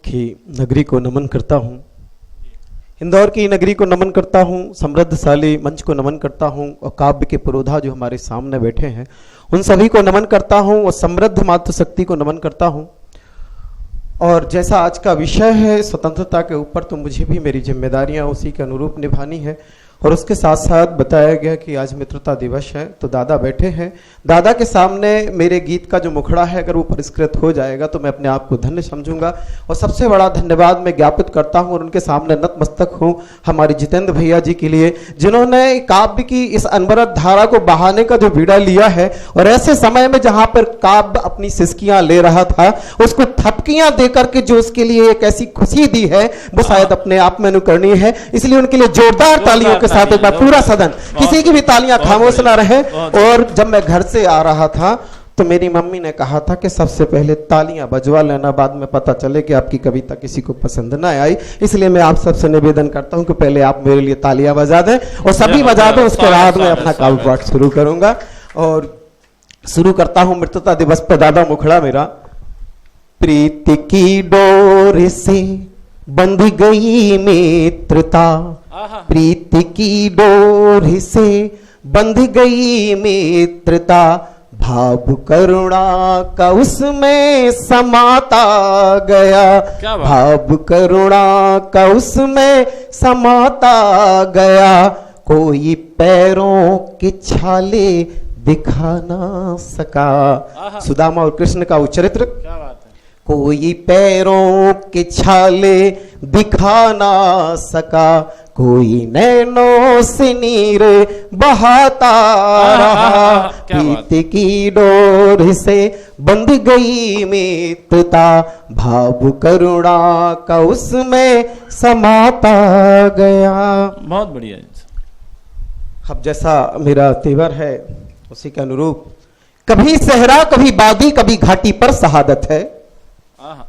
की नगरी को नमन करता हूँ, इंदौर की नगरी को नमन करता हूँ, समृद्धशाली मंच को नमन करता हूँ और काव्य के पुरोधा जो हमारे सामने बैठे हैं उन सभी को नमन करता हूँ और समृद्ध मातृशक्ति को नमन करता हूँ। और जैसा आज का विषय है स्वतंत्रता के ऊपर, तो मुझे भी मेरी जिम्मेदारियाँ उसी के अनुरूप निभानी है। और उसके साथ साथ बताया गया कि आज मित्रता दिवस है, तो दादा बैठे हैं, दादा के सामने मेरे गीत का जो मुखड़ा है अगर वो परिष्कृत हो जाएगा तो मैं अपने आप को धन्य समझूंगा। और सबसे बड़ा धन्यवाद मैं ज्ञापित करता हूं और उनके सामने नतमस्तक हूं हमारे जितेंद्र भैया जी के लिए, जिन्होंने काव्य की इस अनवरत धारा को बहाने का जो बीड़ा लिया है और ऐसे समय में जहां पर काव्य अपनी सिसकियां ले रहा था उसको थपकियां देकर के जो उसके लिए एक ऐसी खुशी दी है वो शायद अपने आप में अनुकरणीय है। इसलिए उनके लिए जोरदार तालियों साथ एक बार पूरा सदन, किसी की भी तालियां खामोश ना रहे। और जब मैं घर से आ रहा था तो मेरी मम्मी ने कहा था कि सबसे पहले तालियां बजवा लेना, बाद में पता चले कि आपकी कविता किसी को पसंद ना आई। इसलिए मैं आप सबसे निवेदन करता हूं कि पहले आप मेरे लिए तालियां बजा दें और सभी बजा दें, उसके बाद मैं अपना काव्य पाठ शुरू करूंगा। और शुरू करता हूं मित्रता दिवस पर दादा मुखड़ा मेरा। प्रीति की डोर से बंध गई मित्रता, प्रीति की डोर से बंध गई मित्रता, भाव करुणा का उसमें समाता गया, भाव करुणा का उसमें समाता गया, कोई पैरों के छाले दिखा ना सका। सुदामा और कृष्ण का उच्चरित्र। क्या बात है। कोई पैरों के छाले दिखा ना सका, कोई नैनों से नीर बहाता रहा, प्रीति की डोर से बंध गई मित्रता, भाव करुणा का उसमें समाता गया। बहुत बढ़िया। अब जैसा मेरा तेवर है उसी के अनुरूप, कभी सहरा कभी बादी कभी घाटी पर शहादत है।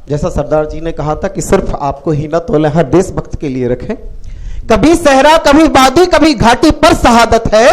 जैसा सरदार जी ने कहा था कि सिर्फ आपको ही न तोले, हर देशभक्त के लिए रखें। कभी सहरा कभी बादी कभी घाटी पर शहादत है,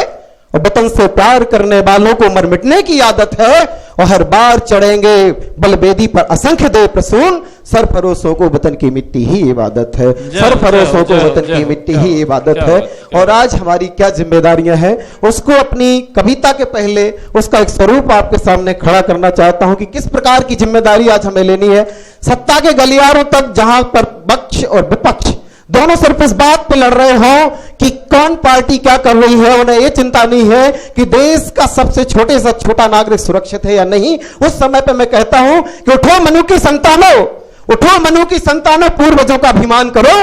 और वतन से प्यार करने वालों को मर मिटने की आदत है, और हर बार चढ़ेंगे बलबेदी पर असंख्य दे प्रसून, सरफरोशों को वतन की मिट्टी ही इबादत है, सरफरोशों को वतन की मिट्टी ही इबादत है। और आज हमारी क्या जिम्मेदारियां हैं उसको अपनी कविता के पहले उसका एक स्वरूप आपके सामने खड़ा करना चाहता हूं कि किस प्रकार की जिम्मेदारी आज हमें लेनी है। सत्ता के गलियारों तक जहां पर पक्ष और विपक्ष दोनों सिर्फ इस बात पे लड़ रहे हो कि कौन पार्टी क्या कर रही है, उन्हें यह चिंता नहीं है कि देश का सबसे छोटे से छोटा नागरिक सुरक्षित है या नहीं। उस समय पे मैं कहता हूं कि उठो मनु की संतानों, उठो मनु की संतानों, पूर्वजों का अभिमान करो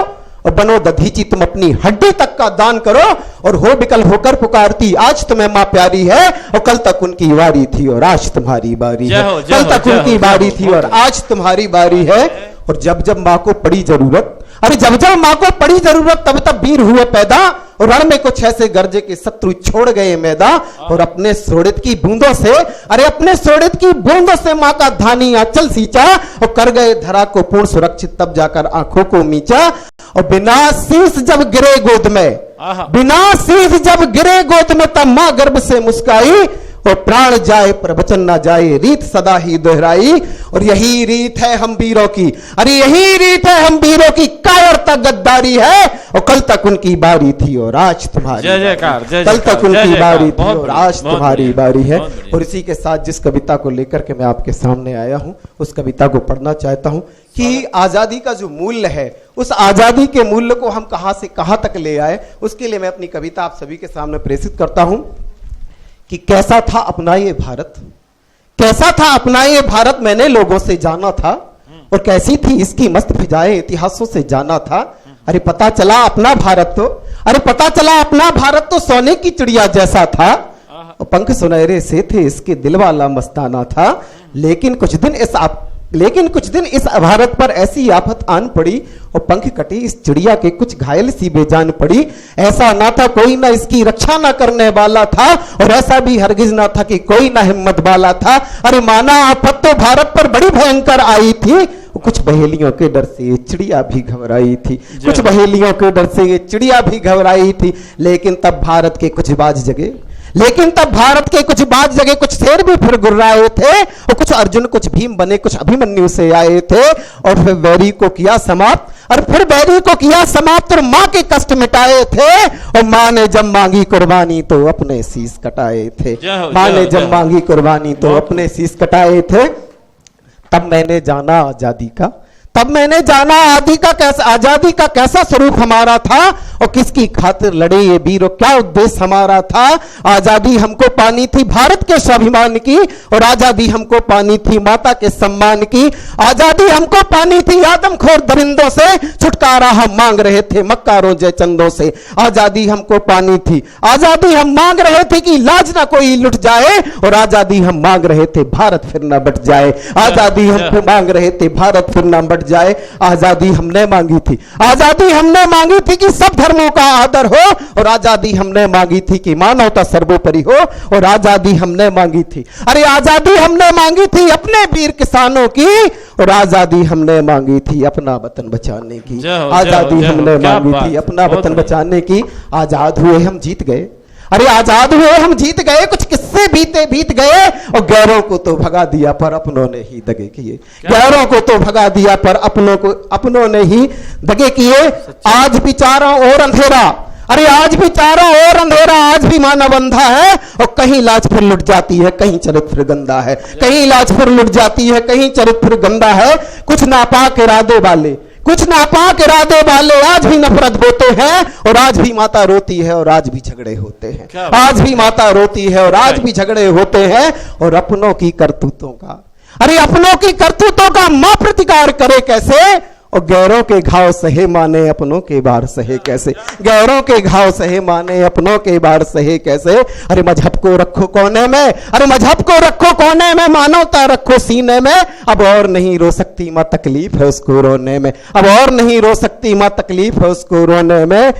और बनो दधीची, तुम अपनी हड्डी तक का दान करो, और हो विकल होकर पुकारती आज तुम्हें मां प्यारी है, और कल तक उनकी बारी थी और आज तुम्हारी बारी है, कल तक उनकी बारी थी और आज तुम्हारी बारी है। और जब जब मां को पड़ी जरूरत, अरे जब जब मां को पड़ी जरूरत तब तब वीर हुए पैदा, और रण में कुछ ऐसे गर्जे के शत्रु छोड़ गए मैदा, और अपने सोडित की बूंदों से, अरे अपने सोडित की बूंदों से मां का धानी आंचल सींचा, और कर गए धरा को पूर्ण सुरक्षित, तब जाकर आंखों को मींचा। और बिना शीश जब गिरे गोद में, बिना शीश जब गिरे गोद में, तब मां गर्भ से मुस्काई, और प्राण जाए पर वचन ना जाए, रीत सदा ही दोहराई। और यही रीत है हम वीरों की, अरे यही रीत है हम वीरों की, कायरता गद्दारी है, और कल तक उनकी बारी थी और आज तुम्हारी, कल तक उनकी बारी थी और आज तुम्हारी बारी है। और इसी के साथ जिस कविता को लेकर के मैं आपके सामने आया हूं उस कविता को पढ़ना चाहता हूं कि आजादी का जो मूल्य है, उस आजादी के मूल्य को हम कहां से कहां तक ले आए, उसके लिए मैं अपनी कविता आप सभी के सामने प्रेषित करता हूं कि कैसा था अपना ये भारत, कैसा था अपना ये भारत, मैंने लोगों से जाना था, और कैसी थी इसकी मस्त फिजाएं, इतिहासों से जाना था। अरे पता चला अपना भारत तो, अरे पता चला अपना भारत तो सोने की चिड़िया जैसा था, और पंख सुनहरे से थे इसके दिल वाला मस्ताना था। लेकिन कुछ दिन इस भारत पर ऐसी आफत आन पड़ी, और पंख कटी इस चिड़िया के कुछ घायल सी बेजान पड़ी। ऐसा ना था कोई ना इसकी रक्षा ना करने वाला था, और ऐसा भी हरगिज ना था कि कोई ना हिम्मत वाला था। अरे माना आफत तो भारत पर बड़ी भयंकर आई थी, कुछ बहेलियों के डर से ये चिड़िया भी घबराई थी, कुछ बहेलियों के डर से ये चिड़िया भी घबराई थी। लेकिन तब भारत के कुछ बाज जगे, लेकिन तब भारत के कुछ बात जगह कुछ शेर भी फिर गुर्राए थे, और कुछ अर्जुन कुछ भीम बने, कुछ अभिमन्यु से आए थे, और फिर बैरी को किया समाप्त, और फिर बैरी को किया समाप्त, और मां के कष्ट मिटाए थे, और मां ने जब मांगी कुर्बानी तो अपने शीश कटाए थे। मां ने जब मांगी कुर्बानी तो अपने शीश कटाए थे। तब मैंने जाना आजादी का, तब मैंने जाना आजादी का कैसा स्वरूप हमारा था, और किसकी खातिर लड़े ये वीर, क्या उद्देश्य हमारा था। आजादी हमको पानी थी भारत के स्वाभिमान की, और आजादी हमको पानी थी माता के सम्मान की। आजादी हमको पानी थी आदमखोर दरिंदों से, छुटकारा हम मांग रहे थे मक्कारों जय चंदों से। आजादी हमको पानी थी, आजादी हम मांग रहे थे कि लाज ना कोई लुट जाए, और आजादी हम मांग रहे थे भारत फिर ना बट जाए। आजादी हमको मांग रहे थे भारत फिर ना बट जाए। आजादी हमने मांगी थी, आजादी हमने मांगी थी कि सब धर्मों का आदर हो, और आजादी हमने मांगी थी कि मानवता सर्वोपरि हो, और आजादी हमने मांगी थी, अरे आजादी हमने मांगी थी अपने वीर किसानों की, और आजादी हमने मांगी थी अपना वतन बचाने की। आजादी हमने मांगी थी अपना वतन बचाने की। आजाद हुए हम जीत गए, अरे आजाद हुए हम जीत गए, कुछ किस्से बीत गए, और गैरों को तो भगा दिया पर अपनों ने ही दगे किए। गैरों को तो भगा दिया पर अपनों ने ही दगे किए। आज भी चारों ओर अंधेरा, अरे आज भी चारों ओर अंधेरा, आज भी मानव अंधा है, और कहीं लाज फिर लुट जाती है, कहीं चरित्र गंदा है, कहीं लाज फिर लुट जाती है, कहीं चरित्र गंदा है। कुछ नापाक इरादे वाले, कुछ नापाक इरादे वाले आज भी नफरत बोते हैं, और आज भी माता रोती है, और आज भी झगड़े होते हैं। आज भी माता रोती है, और आज भी झगड़े होते हैं। और अपनों की करतूतों का, अरे अपनों की करतूतों का मां प्रतिकार करे कैसे, और गैरों के घाव सहे माने अपनों के बार सहे कैसे। गैरों के घाव सहे माने अपनों के बार सहे कैसे। अरे मजहब को रखो कोने में, अरे मजहब को रखो कोने में, मानवता रखो सीने में। अब और नहीं रो सकती मां, तकलीफ है उसको रोने में। अब और नहीं रो सकती मां, तकलीफ है उसको रोने में।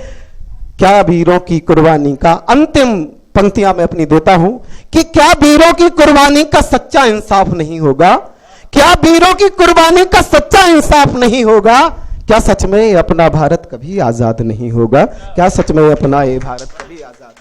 क्या वीरों की कुर्बानी का, अंतिम पंक्तियां मैं अपनी देता हूं, कि क्या वीरों की कुर्बानी का सच्चा इंसाफ नहीं होगा। क्या वीरों की कुर्बानी का सच्चा इंसाफ नहीं होगा। क्या सच में अपना भारत कभी आजाद नहीं होगा। क्या सच में अपना ये भारत कभी आजाद